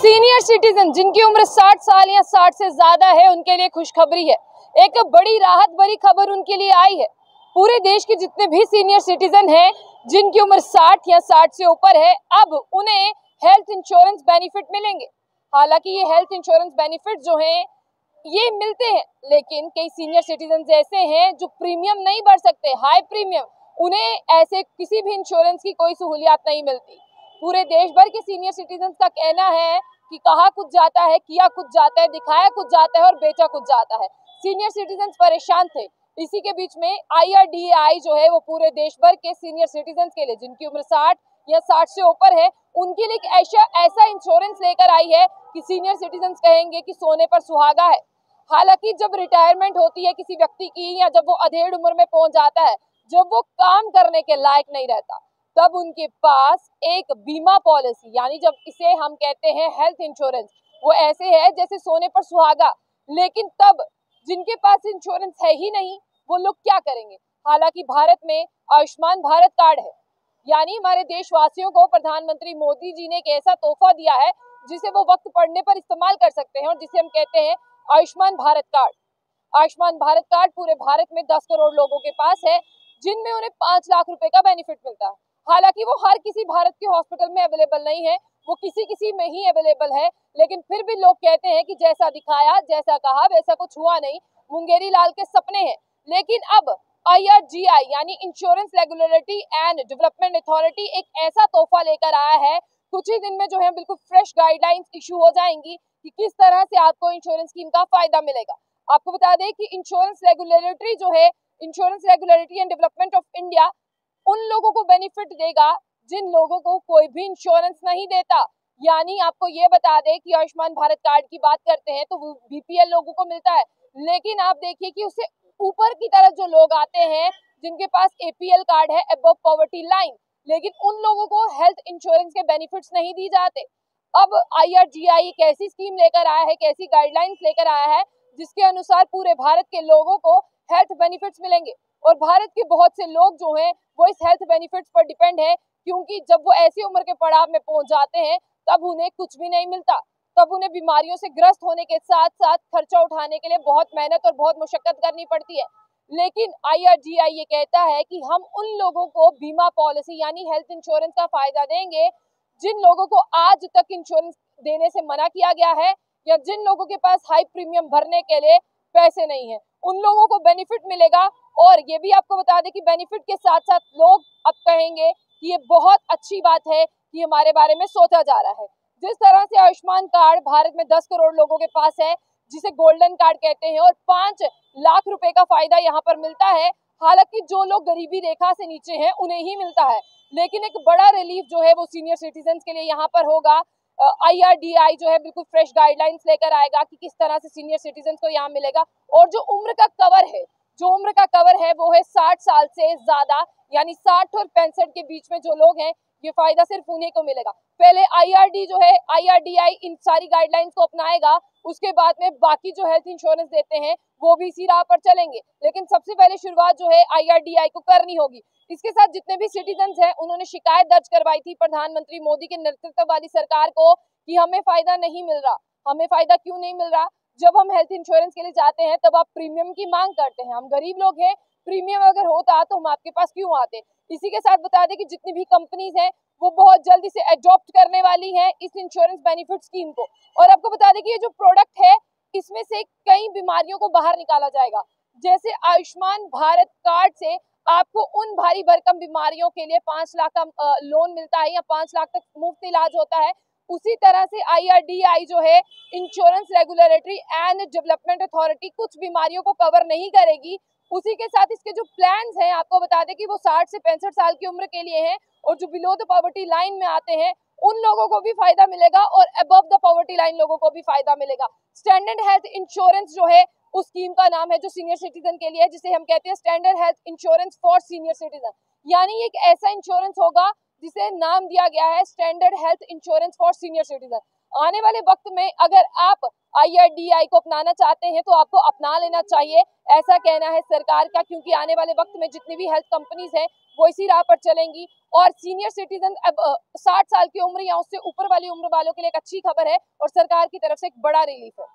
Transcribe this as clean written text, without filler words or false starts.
Senior citizen जिनकी उम्र 60 साल या 60 से ज्यादा है उनके लिए खुशखबरी है। एक बड़ी राहत भरी खबर उनके लिए आई है। पूरे देश के जितने भी सीनियर सिटीजन हैं जिनकी उम्र 60 या 60 से ऊपर है, अब उन्हें हेल्थ इंश्योरेंस बेनिफिट मिलेंगे। हालांकि ये हेल्थ इंश्योरेंस बेनिफिट जो हैं ये मिलते हैं, लेकिन कई सीनियर सिटीजन ऐसे हैं जो प्रीमियम नहीं भर सकते, हाई प्रीमियम, उन्हें ऐसे किसी भी इंश्योरेंस की कोई सहूलियत नहीं मिलती। पूरे देश भर के सीनियर सिटीजन का कहना है कि कहा कुछ जाता है, किया कुछ जाता है, दिखाया कुछ जाता है और बेचा कुछ जाता है। सीनियर सिटीजन परेशान थे। इसी के बीच में IRDAI जो है वो पूरे देश भर के सीनियर सिटीजन के लिए जिनकी उम्र 60 या 60 से ऊपर है उनके लिए एक ऐसा इंश्योरेंस लेकर आई है कि सीनियर सिटीजन कहेंगे कि सोने पर सुहागा है। हालांकि जब रिटायरमेंट होती है किसी व्यक्ति की या जब वो अधेड़ उम्र में पहुंच जाता है, जब वो काम करने के लायक नहीं रहता, तब उनके पास एक बीमा पॉलिसी यानी जब इसे हम कहते हैं हेल्थ इंश्योरेंस, वो ऐसे है जैसे सोने पर सुहागा। लेकिन तब जिनके पास इंश्योरेंस है ही नहीं वो लोग क्या करेंगे? हालांकि भारत में आयुष्मान भारत कार्ड है, यानी हमारे देशवासियों को प्रधानमंत्री मोदी जी ने एक ऐसा तोहफा दिया है जिसे वो वक्त पड़ने पर इस्तेमाल कर सकते हैं और जिसे हम कहते हैं आयुष्मान भारत कार्ड। आयुष्मान भारत कार्ड पूरे भारत में 10 करोड़ लोगों के पास है, जिनमें उन्हें 5 लाख रुपए का बेनिफिट मिलता है। हालांकि वो हर किसी भारत के हॉस्पिटल में अवेलेबल नहीं है, वो किसी में ही अवेलेबल है, लेकिन फिर भी लोग कहते हैं कि जैसा दिखाया, जैसा कहा, वैसा कुछ हुआ नहीं, मुंगेरी लाल के सपने हैं। लेकिन अब IRDAI यानी insurance regulatory and development authority एक ऐसा तोहफा लेकर आया है। कुछ ही दिन में जो है बिल्कुल फ्रेश गाइडलाइंस इशू हो जाएंगी कि किस तरह से आपको इंश्योरेंस स्कीम का फायदा मिलेगा। आपको बता दें कि इंश्योरेंस रेगुलेटरी जो है, insurance regulatory and development of India, उन लोगों को बेनिफिट देगा जिन लोगों को कोई भी इंश्योरेंस नहीं देता। यानी आपको ये बता दें कि आयुष्मान भारत कार्ड की बात करते हैं तो BPL लोगों को मिलता है, लेकिन आप देखिए कि उससे ऊपर की तरफ जो लोग आते हैं जिनके पास APL कार्ड है, अबव पॉवर्टी लाइन, लेकिन उन लोगों को हेल्थ इंश्योरेंस के बेनिफिट्स नहीं दी जाते। अब IRDAI एक ऐसी स्कीम लेकर आया है, एक ऐसी गाइडलाइंस लेकर आया है जिसके अनुसार पूरे भारत के लोगों को हेल्थ बेनिफिट्स मिलेंगे। और भारत के बहुत से लोग जो हैं वो इस हेल्थ बेनिफिट्स पर डिपेंड है, क्योंकि जब वो ऐसी उम्र के पड़ाव में पहुंच जाते हैं तब उन्हें कुछ भी नहीं मिलता। तब उन्हें बीमारियों से ग्रस्त होने के साथ साथ खर्चा उठाने के लिए बहुत मेहनत और बहुत मुशक्कत करनी पड़ती है। लेकिन IRDAI ये कहता है कि हम उन लोगों को बीमा पॉलिसी यानी हेल्थ इंश्योरेंस का फायदा देंगे जिन लोगों को आज तक इंश्योरेंस देने से मना किया गया है या जिन लोगों के पास हाई प्रीमियम भरने के लिए पैसे नहीं है, उन लोगों को बेनिफिट मिलेगा। और ये भी आपको बता दें कि बेनिफिट के साथ साथ लोग अब कहेंगे कि ये बहुत अच्छी बात है कि हमारे बारे में सोचा जा रहा है। जिस तरह से आयुष्मान कार्ड भारत में 10 करोड़ लोगों के पास है, जिसे गोल्डन कार्ड कहते हैं, और 5 लाख रुपए का फायदा यहाँ पर मिलता है। हालांकि जो लोग गरीबी रेखा से नीचे हैं उन्हें ही मिलता है, लेकिन एक बड़ा रिलीफ जो है वो सीनियर सिटीजन के लिए यहाँ पर होगा। IRDAI जो है बिल्कुल फ्रेश गाइडलाइंस लेकर आएगा कि किस तरह से सीनियर सिटीजन को यहाँ मिलेगा। और जो उम्र का कवर है, वो है 60 साल से ज्यादा, यानी 60 और 65 के बीच में जो लोग हैं ये फायदा सिर्फ उन्हीं को मिलेगा। पहले IRDAI इन सारी गाइडलाइंस को अपनाएगा, उसके बाद में बाकी जो हेल्थ इंश्योरेंस देते हैं वो भी इसी राह पर चलेंगे, लेकिन सबसे पहले शुरुआत जो है IRDAI को करनी होगी। इसके साथ जितने भी सिटीजन हैं उन्होंने शिकायत दर्ज करवाई थी प्रधानमंत्री मोदी के नेतृत्व वाली सरकार को कि हमें फायदा नहीं मिल रहा। हमें फायदा क्यों नहीं मिल रहा? जब हम हेल्थ इंश्योरेंस के लिए जाते हैं तब आप प्रीमियम की मांग करते हैं, हम गरीब लोग हैं, प्रीमियम अगर होता तो हम आपके पास क्यों आते। इसी के साथ बता दें कि जितनी भी कंपनीज हैं वो बहुत जल्दी से अडॉप्ट करने वाली हैं इस इंश्योरेंस बेनिफिट स्कीम को। और आपको बता दें कि ये जो प्रोडक्ट है इसमें से कई बीमारियों को बाहर निकाला जाएगा। जैसे आयुष्मान भारत कार्ड से आपको उन भारी भरकम बीमारियों के लिए 5 लाख का लोन मिलता है या 5 लाख तक मुफ्त इलाज होता है, उसी तरह से IRDAI जो है insurance regulatory and development authority कुछ बीमारियों को कवर नहीं करेगी। उसी के साथ इसके जो प्लान्स हैं आपको बता दें कि वो 60 से 65 साल की उम्र के लिए हैं, और जो बिलो द पॉवर्टी लाइन में आते हैं उन लोगों को भी फायदा मिलेगा और अबव द पॉवर्टी लाइन लोगों को भी फायदा मिलेगा। स्टैंडर्ड हेल्थ इंश्योरेंस जो है उस स्कीम का नाम है जो सीनियर सिटीजन के लिए, जिसे हम कहते हैं standard health insurance for senior citizen. यानी एक ऐसा इंश्योरेंस होगा जिसे नाम दिया गया है standard health insurance for senior citizen. आने वाले वक्त में अगर आप IRDAI को अपनाना चाहते हैं तो आपको अपना लेना चाहिए, ऐसा कहना है सरकार का, क्योंकि आने वाले वक्त में जितनी भी हेल्थ कंपनीज हैं वो इसी राह पर चलेंगी। और सीनियर सिटीजन अब 60 साल की उम्र या उससे ऊपर वाली उम्र वालों के लिए एक अच्छी खबर है और सरकार की तरफ से एक बड़ा रिलीफ है।